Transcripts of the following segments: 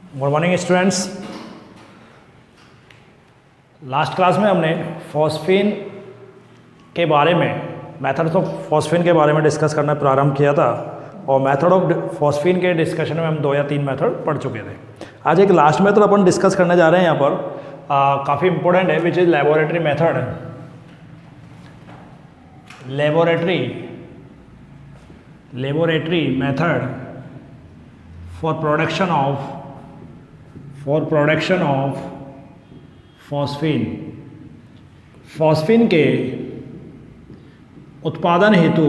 Good morning students. Last class में हमने phosphine के बारे में, मेथड्स ऑफ फॉस्फीन के बारे में डिस्कस करना प्रारंभ किया था और मेथड ऑफ फॉस्फीन के डिस्कशन में हम 2 या 3 मेथड पढ़ चुके थे। आज एक लास्ट मेथड अपन डिस्कस करने जा रहे हैं यहाँ पर, काफ़ी इंपॉर्टेंट है, which is laboratory method. Laboratory method for production of phosphine के उत्पादन हेतु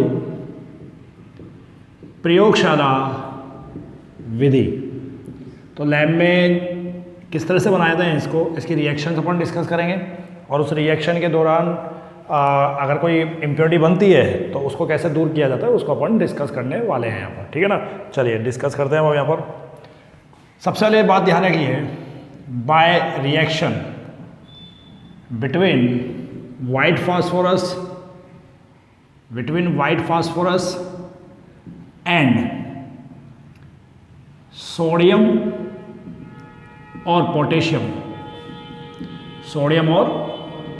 प्रयोगशाला विधि। तो लैब में किस तरह से बनाए थे इसको, इसकी रिएक्शन अपन डिस्कस करेंगे और उस रिएक्शन के दौरान अगर कोई इम्प्योरिटी बनती है तो उसको कैसे दूर किया जाता है उसको अपन डिस्कस करने वाले हैं यहाँ पर, ठीक है ना। चलिए डिस्कस करते हैं हम यहाँ पर। सबसे पहले बात ध्यान रखिए, by reaction between white phosphorus and sodium और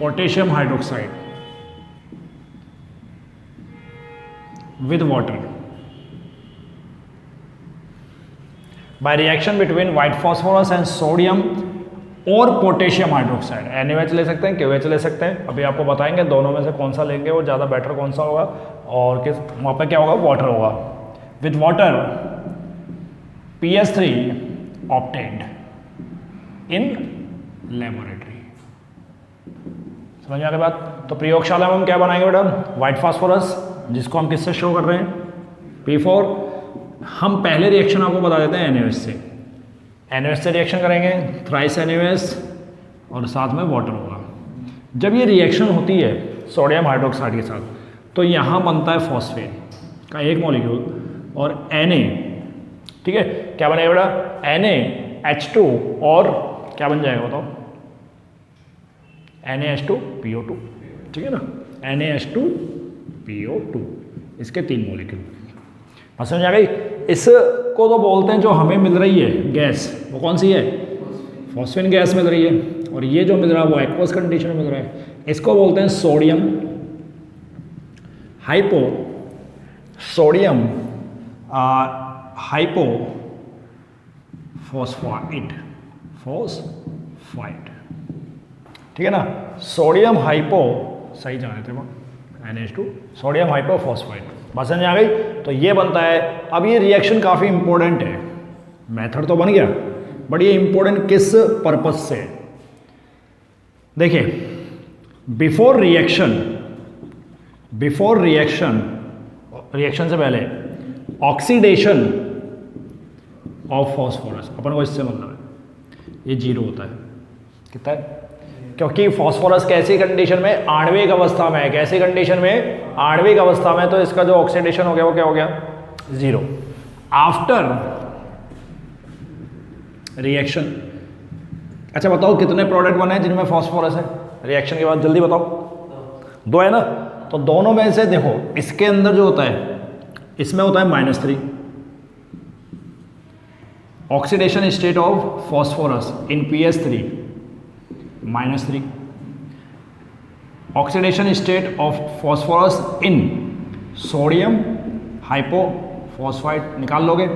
potassium hydroxide with water. By reaction between white phosphorus and sodium और पोटेशियम हाइड्रोक्साइड, NaOH ले सकते हैं, KOH ले सकते हैं। अभी आपको बताएंगे दोनों में से कौन सा लेंगे और ज़्यादा बेटर कौन सा होगा और किस वहाँ पे क्या होगा, वाटर होगा। With water PS3 obtained in laboratory। समझ में आ गई बात। तो प्रयोगशाला में हम क्या बनाएंगे बेटा, व्हाइट फास्फोरस, जिसको हम किससे शो कर रहे हैं, P4। हम पहले रिएक्शन आपको बता देते हैं NaOH से रिएक्शन करेंगे, थ्राइस NaOH और साथ में वाटर होगा। जब ये रिएक्शन होती है सोडियम हाइड्रोक्साइड के साथ तो यहाँ बनता है फॉस्फेट का एक मॉलिक्यूल और Na, ठीक है। क्या बनेगा बेटा, NaH2 और क्या बन जाएगा बताओ, NaH2PO2, ठीक है ना, NaH2PO2, इसके 3 मॉलिक्यूल। समझ आ गई। इसको तो बोलते हैं जो हमें मिल रही है गैस, वो कौन सी है, फॉस्फीन गैस मिल रही है, और ये जो मिल रहा है वो एक्वस कंडीशन में मिल रहा है। इसको बोलते हैं सोडियम हाइपोफॉस्फाइड, ठीक है ना। सोडियम हाइपो, सही जाने थे वो, NH2 सोडियम हाइपोफॉस्फाइड। बात समझ आ गई। तो ये बनता है। अब ये रिएक्शन काफ़ी इंपॉर्टेंट है, मेथड तो बन गया बट ये इंपॉर्टेंट किस पर्पज से, देखिए, बिफोर रिएक्शन से पहले ऑक्सीडेशन ऑफ फॉस्फोरस, अपन को इससे मतलब है ये 0 होता है। कितना है, क्योंकि फॉस्फोरस कैसी कंडीशन में, आणविक अवस्था में है। कैसी कंडीशन में, आणविक अवस्था में, तो इसका जो ऑक्सीडेशन हो गया वो क्या हो गया, 0। आफ्टर रिएक्शन, अच्छा बताओ कितने प्रोडक्ट बने हैं जिनमें फॉस्फोरस है रिएक्शन के बाद, जल्दी बताओ। 2 है ना। तो दोनों में से देखो, इसके अंदर जो होता है इसमें होता है -3, oxidation state of phosphorus in PS3 -3, oxidation state of phosphorus in sodium hypophosphite. निकाल लोगे,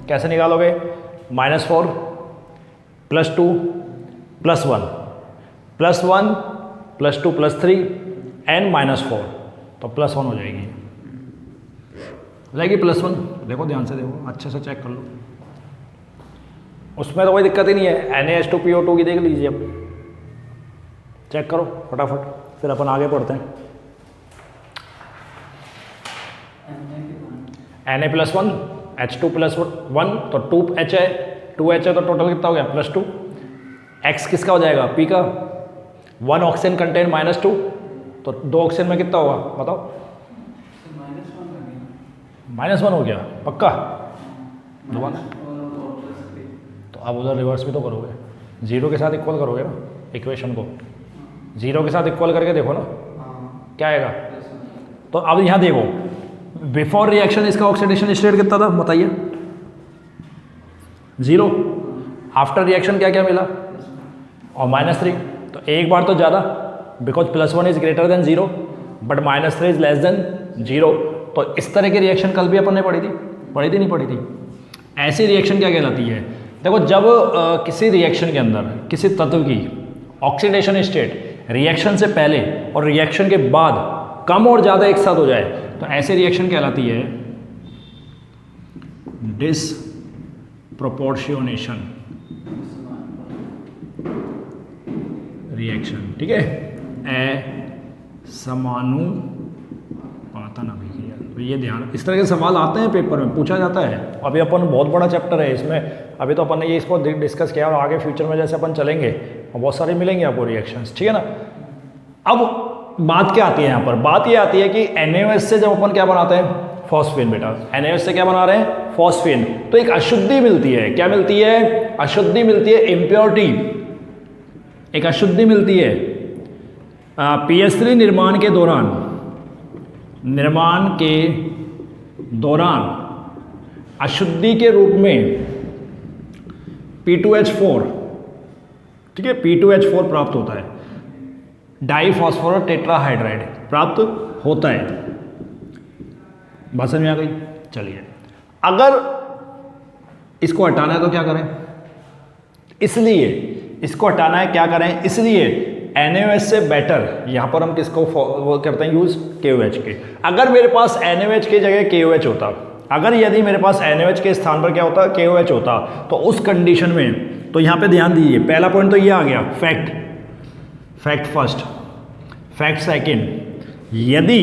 कैसे निकालोगे, -4 +2 +1 +1 +2 +3 एंड -4, तो +1 हो जाएगी, +1। देखो ध्यान से देखो, अच्छे से चेक कर लो, उसमें तो कोई दिक्कत ही नहीं है। NaH2PO2 की देख लीजिए, अब चेक करो फटाफट, फिर अपन आगे पढ़ते हैं। Na+1 H2+1 तो 2H है, 2H है तो टोटल कितना हो गया, +2। X किसका हो जाएगा, P का। 1 ऑक्सीजन कंटेन -2, तो 2 ऑक्सीजन में कितना होगा बताओ, -1 हो गया पक्का। 1 तो अब उधर रिवर्स भी तो करोगे, 0 के साथ इक्वल करोगे ना इक्वेशन को, 0 के साथ इक्वल करके देखो ना क्या आएगा। तो अब यहाँ देखो, बिफोर रिएक्शन इसका ऑक्सीडेशन स्टेट कितना था बताइए, 0। आफ्टर रिएक्शन क्या क्या मिला, और -3, तो एक बार तो ज़्यादा, because +1 is greater than 0 but -3 is less than 0। तो इस तरह की रिएक्शन कल भी अपन ने पढ़ी थी नहीं पढ़ी थी। ऐसी रिएक्शन क्या कहलाती है, देखो जब किसी रिएक्शन के अंदर किसी तत्व की ऑक्सीडेशन स्टेट रिएक्शन से पहले और रिएक्शन के बाद कम और ज़्यादा एक साथ हो जाए तो ऐसी रिएक्शन कहलाती है डिसप्रोपोर्शनेशन रिएक्शन, ठीक है, समानुपातन अभिक्रिया। तो ये ध्यान, इस तरह के सवाल आते हैं पेपर में, पूछा जाता है। अभी अपन बहुत बड़ा चैप्टर है इसमें, अभी तो अपन ने ये इसको डिस्कस किया और आगे फ्यूचर में जैसे अपन चलेंगे और बहुत सारे मिलेंगे आपको रिएक्शंस, ठीक है ना। अब बात क्या आती है यहाँ पर, बात ये आती है कि NaOH से जब अपन क्या बनाते हैं, फॉस्फेन। बेटा NaOH से क्या बना रहे हैं, फॉस्फेन। तो एक अशुद्धि मिलती है, क्या मिलती है, अशुद्धि मिलती है, इम्प्योरिटी, एक अशुद्धि मिलती है PH3 निर्माण के दौरान अशुद्धि के रूप में P2H4, ठीक है, P2H4 प्राप्त होता है, डाईफॉस्फोरस टेट्राहाइड्राइड प्राप्त होता है। बात समझ में आ गई। चलिए, अगर इसको हटाना है तो क्या करें, इसलिए इसको हटाना है क्या करें, इसलिए NaOH से बेटर यहां पर हम किसको वो करते हैं यूज, KOH के। अगर मेरे पास NaOH की जगह KOH होता, अगर यदि मेरे पास NaOH के स्थान पर क्या होता, KOH होता, तो उस कंडीशन में, तो यहां पे ध्यान दीजिए, पहला पॉइंट तो ये आ गया, फैक्ट फर्स्ट, फैक्ट सेकंड, यदि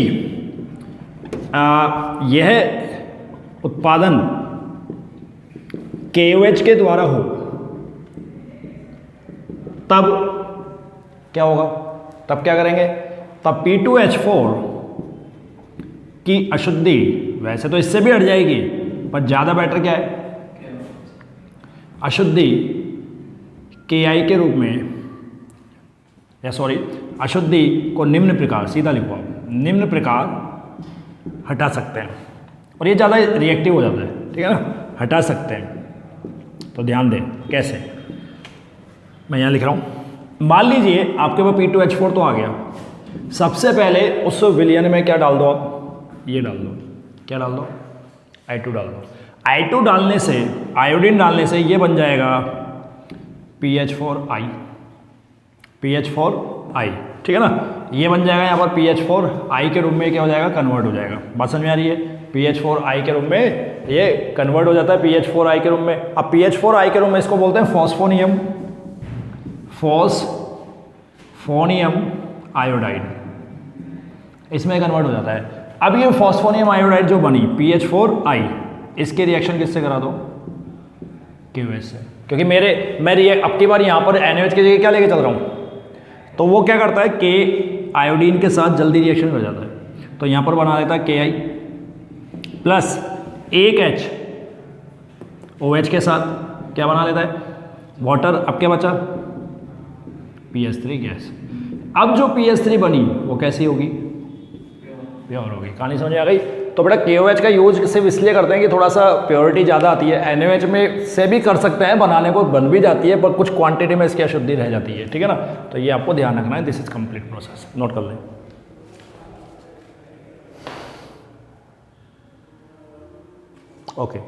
यह उत्पादन KOH के द्वारा हो तब क्या होगा, तब क्या करेंगे, तब P2H4 की अशुद्धि वैसे तो इससे भी हट जाएगी, पर ज़्यादा बेटर क्या है, अशुद्धि KI के रूप में, या सॉरी, अशुद्धि को निम्न प्रकार, सीधा लिखो, निम्न प्रकार हटा सकते हैं, और ये ज़्यादा रिएक्टिव हो जाता है, ठीक है ना, हटा सकते हैं। तो ध्यान दें कैसे, मैं यहाँ लिख रहा हूँ, मान लीजिए आपके पास P2H4 तो आ गया, सबसे पहले उस विलयन में क्या डाल दो आप, ये डाल दो, क्या डाल दो, I2 डाल दो। I2 डालने से, आयोडीन डालने से ये बन जाएगा PH4I, ठीक है ना, ये बन जाएगा यहाँ पर PH4I के रूप में क्या हो जाएगा, कन्वर्ट हो जाएगा। बात समझ में आ रही है, PH4I के रूप में ये कन्वर्ट हो जाता है PH4I के रूप में। अब PH4I के रूप में इसको बोलते हैं फॉस्फोनियम आयोडाइड, इसमें कन्वर्ट हो जाता है। अब ये फॉस्फोनियम आयोडाइड जो बनी PH4I, इसके रिएक्शन किससे करा दो, KOH से, क्योंकि मैं अब की बार यहाँ पर NaOH की जगह क्या लेके चल रहा हूँ, तो वो क्या करता है, K आयोडीन के साथ जल्दी रिएक्शन हो जाता है, तो यहाँ पर बना देता है KI प्लस एक H OH के साथ क्या बना लेता है, वाटर। अब क्या बचा, PH3 गैस। अब जो PH3 बनी वो कैसी होगी, प्योर होगी। कहानी समझ आ गई। तो बेटा KOH का यूज सिर्फ इसलिए करते हैं कि थोड़ा सा प्योरिटी ज़्यादा आती है, NaOH में से भी कर सकते हैं, बनाने को बन भी जाती है, पर कुछ क्वांटिटी में इसकी अशुद्धि रह जाती है, ठीक है ना। तो ये आपको ध्यान रखना है, this is complete process, note कर लें। Okay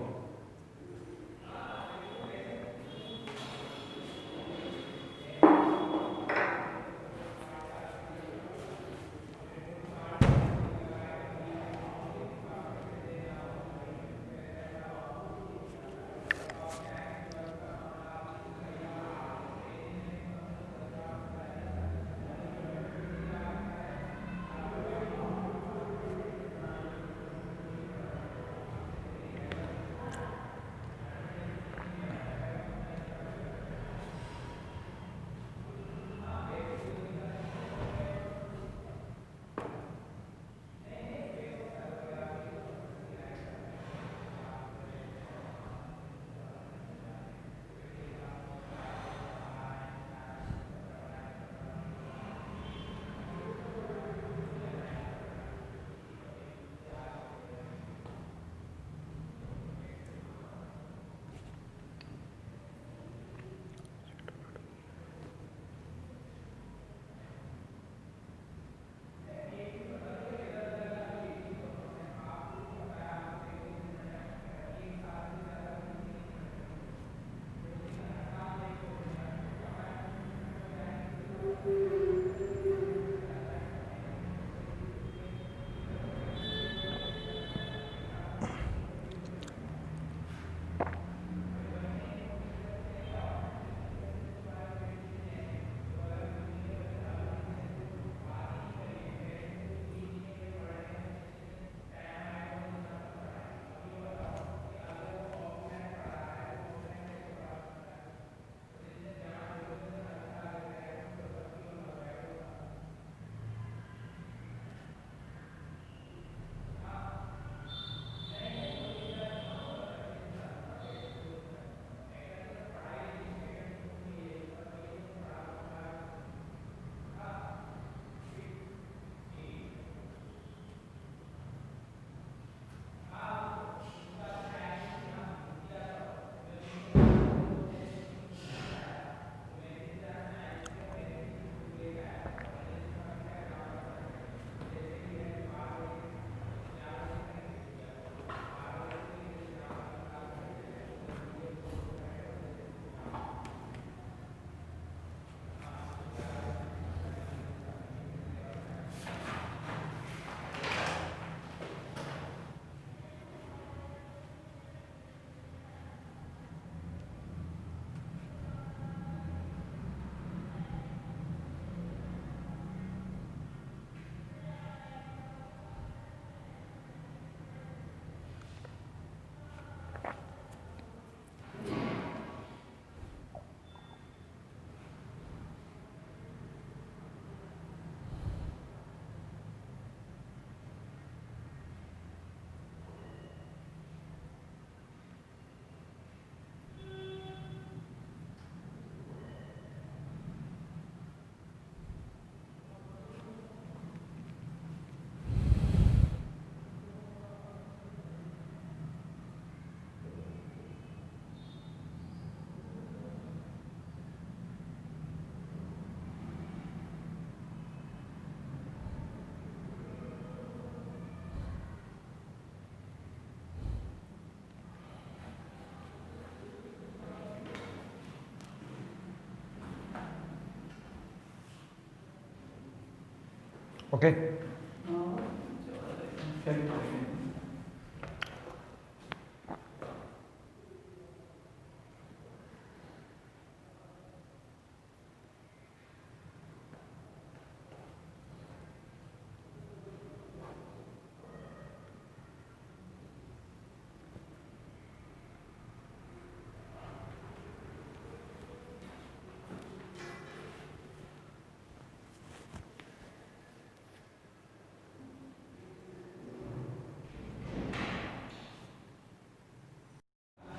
okay.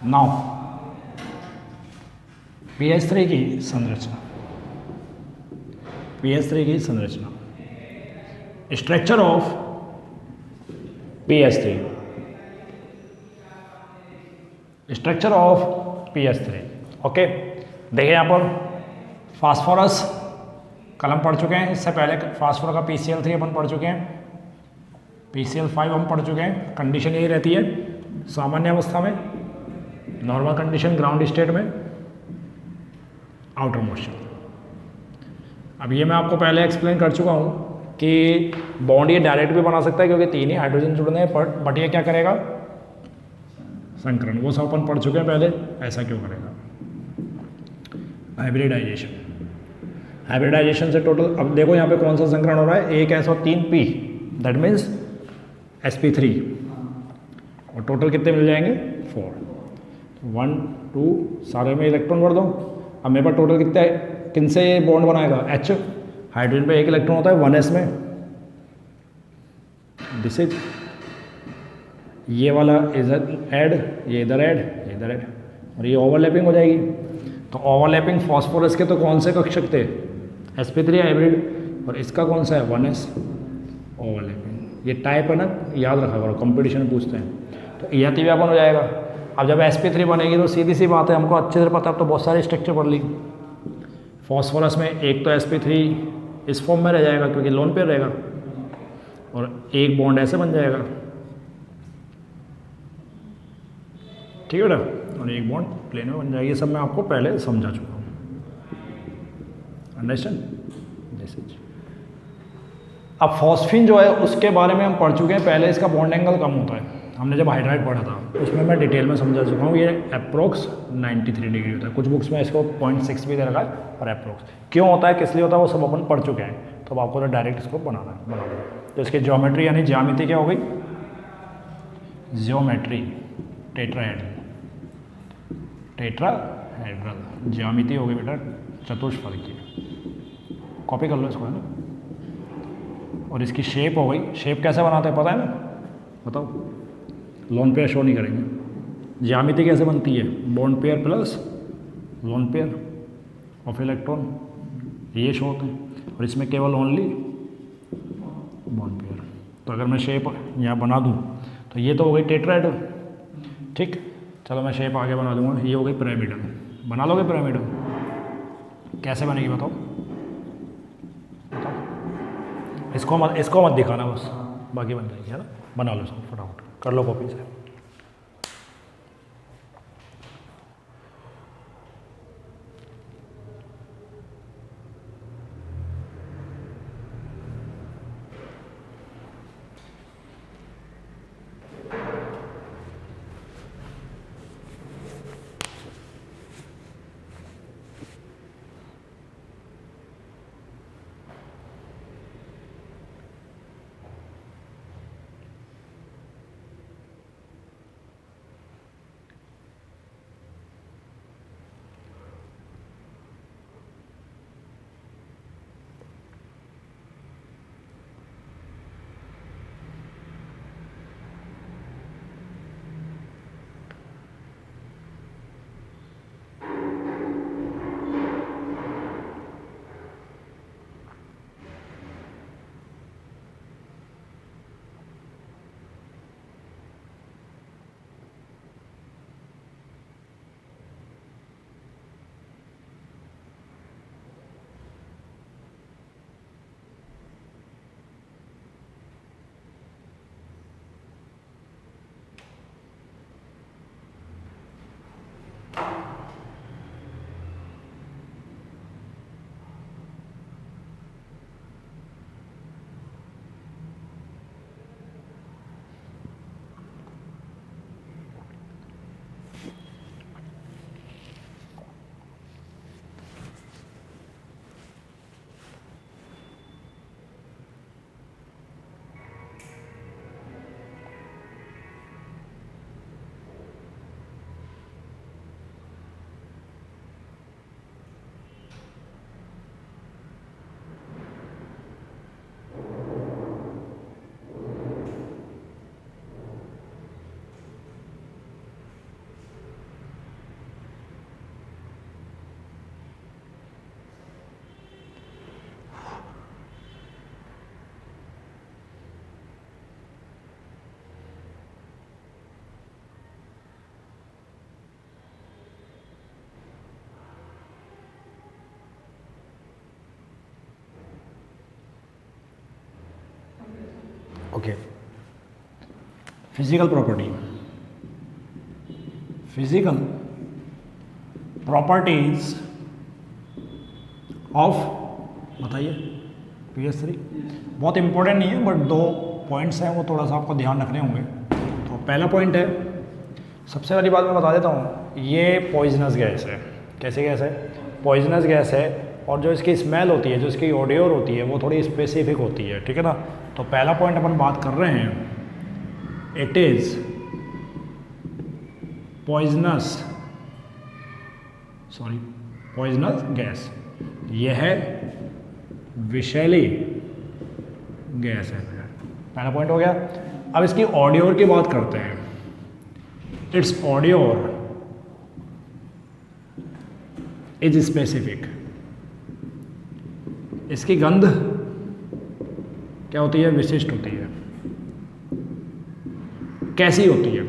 नाउ पीएच3 की संरचना, पीएच3 की संरचना, structure of PH three, structure of PH three. Okay, देखिए यहाँ पर फास्फोरस कल हम पढ़ चुके हैं, इससे पहले फास्फोरस का PCl3 अपन पढ़ चुके हैं, PCl5 हम पढ़ चुके हैं। कंडीशन यही रहती है सामान्य अवस्था में, नॉर्मल कंडीशन ग्राउंड स्टेट में, आउटर मोशन। अब ये मैं आपको पहले एक्सप्लेन कर चुका हूँ कि बॉन्ड ये डायरेक्ट भी बना सकता है क्योंकि 3 ही हाइड्रोजन जुड़ने हैं, बट ये क्या करेगा, संकरण। वो सब अपन पढ़ चुके हैं पहले, ऐसा क्यों करेगा। हाइब्रिडाइजेशन, हाइब्रिडाइजेशन से टोटल, अब देखो यहाँ पे कौन सा संकरण हो रहा है, 1 S और 3 P, दैट मीन्स sp3, और टोटल कितने मिल जाएंगे 4। 1 2 सारे में इलेक्ट्रॉन भर दो। अब मेरे पास टोटल कितने, किन से ये बॉन्ड बनाएगा, H, हाइड्रोजन पे 1 इलेक्ट्रॉन होता है 1s में, दिस इज, ये वाला इधर ऐड, ये इधर ऐड, ये इधर ऐड, और ये ओवरलैपिंग हो जाएगी। तो ओवरलैपिंग फॉस्फोरस के तो कौन से कक्षक थे, sp3 हाइब्रिड, और इसका कौन सा है 1s, ओवरलैपिंग। ये टाइप है ना, याद रखा करो, कंपटीशन में पूछते हैं। तो यह व्यापन हो जाएगा। अब जब sp3 बनेगी तो सीधी सी बात है, हमको अच्छे से पता है, अब तो बहुत सारे स्ट्रक्चर पढ़ ली। फॉस्फोरस में एक तो sp3 इस फॉर्म में रह जाएगा क्योंकि लोन पेयर रहेगा, और एक बॉन्ड ऐसे बन जाएगा, ठीक है बेटा, और एक बॉन्ड प्लेन में बन जाएगी। ये सब मैं आपको पहले समझा चुका हूँ, अंडरस्टैंड दिस इज। अब फॉस्फिन जो है उसके बारे में हम पढ़ चुके हैं पहले, इसका बॉन्ड एंगल कम होता है, हमने जब हाइड्राइड पढ़ा था उसमें मैं डिटेल में समझा चुका हूँ। ये अप्रोक्स 93 डिग्री होता है, कुछ बुक्स में इसको 0.6 भी दे रखा है, और अप्रोक्स क्यों होता है, किस लिए होता है, वो सब अपन पढ़ चुके हैं। तो अब आपको तो डायरेक्ट इसको बना देना। तो इसकी ज्योमेट्री यानी ज्यामिति क्या हो गई, ज्योमेट्री टेट्राहेड्रल, टेट्राहेड्रल ज्यामिति हो गई बेटा चतुष्फलक की, कॉपी कर लो इसको, है ना। और इसकी शेप हो गई, शेप कैसे बनाते हैं पता है ना, बताओ, लोन पेयर शो नहीं करेंगे। ज्यामिति कैसे बनती है, bond pair plus lone pair of electron, ये शो होते हैं, और इसमें केवल ओनली बॉन्ड पेयर। तो अगर मैं शेप यहाँ बना दूँ तो ये तो हो गई टेट्राहेड्रल, ठीक। चलो मैं शेप आगे बना दूंगा, ये हो गई पिरामिडल, बना लोगे पिरामिडल, कैसे बनेगी बताओ, इसको मत दिखाना बस, बाकी बन जाएगी, है ना। बना लो इसको फटाफट, कर लो कॉपी से। Okay, physical property, physical properties of, बताइए PS3। बहुत इंपॉर्टेंट नहीं है बट 2 पॉइंट्स हैं वो थोड़ा सा आपको ध्यान रखने होंगे। तो पहला पॉइंट है, सबसे पहली बात मैं बता देता हूँ, ये पॉइजनस गैस है। कैसी गैस है? पॉइजनस गैस है। और जो इसकी स्मेल होती है, जो इसकी ऑडियोर होती है, वो थोड़ी स्पेसिफिक होती है, ठीक है ना। तो पहला पॉइंट अपन बात कर रहे हैं, it is poisonous, sorry poisonous gas, यह है विषैली गैस है। पहला पॉइंट हो गया। अब इसकी ऑडियोर की बात करते हैं। It's odour is specific. इसकी गंध क्या होती है? विशिष्ट होती है। कैसी होती है?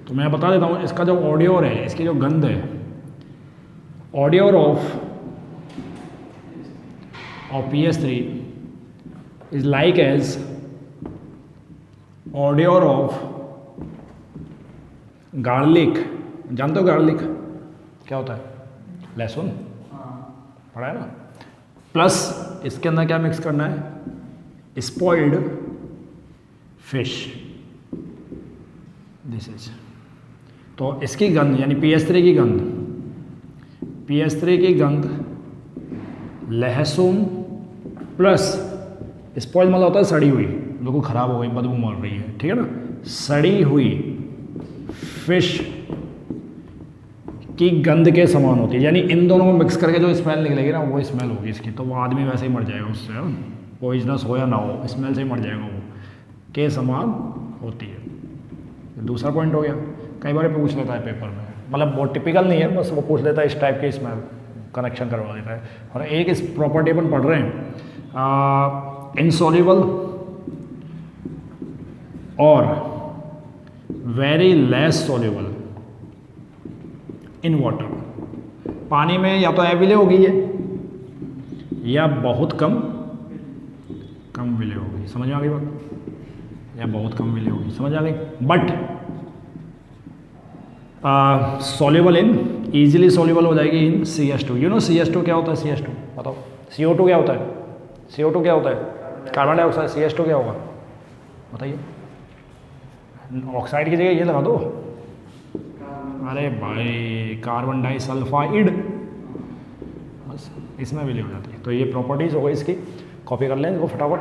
तो मैं बता देता हूं, इसका जो ऑडियोर है, इसकी जो गंध है, odour of PS3 is like as odour of garlic. जानते हो गार्लिक क्या होता है? लहसुन, पढ़ा है ना। प्लस इसके अंदर क्या मिक्स करना है? Spoiled fish, this is. तो इसकी गंध यानी PS3 की गंध, PS3 की गंध लहसुन प्लस स्पॉइल मतलब होता है सड़ी हुई, बिल्कुल ख़राब हो गई, बदबू मार रही है, ठीक है ना। सड़ी हुई फिश की गंध के समान होती है। यानी इन दोनों को मिक्स करके जो स्मेल निकलेगी ना, वो स्मेल होगी इसकी। तो वो आदमी वैसे ही मर जाएगा उससे, पॉइजनस हो या ना हो, स्मेल से ही मर जाएगा, वो के समान होती है। दूसरा पॉइंट हो गया। कई बार पूछ लेता है पेपर में, मतलब बहुत टिपिकल नहीं है, बस वो पूछ लेता है इस टाइप के स्मेल, कनेक्शन करवा देता है। और एक इस प्रॉपर्टी अपन पढ़ रहे हैं, इनसॉल्युबल और very less soluble in water. पानी में या तो एविले होगी ये, या बहुत कम विले होगी। समझ में आ गई बात? या बहुत कम विले होगी, समझ आ गई। But soluble in, easily soluble हो जाएगी इन CH2। यू नो CH2 क्या होता है? CH2 बताओ। CO2 क्या होता है? CO2 क्या होता है? Carbon dioxide. CH2 क्या होगा बताइए? ऑक्साइड की जगह ये लगा दो। अरे भाई, कार्बन डाइसल्फाइड, बस इसमें विलीन हो जाती है। तो ये प्रॉपर्टीज़ हो गई इसकी, कॉपी कर लें इसको फटाफट।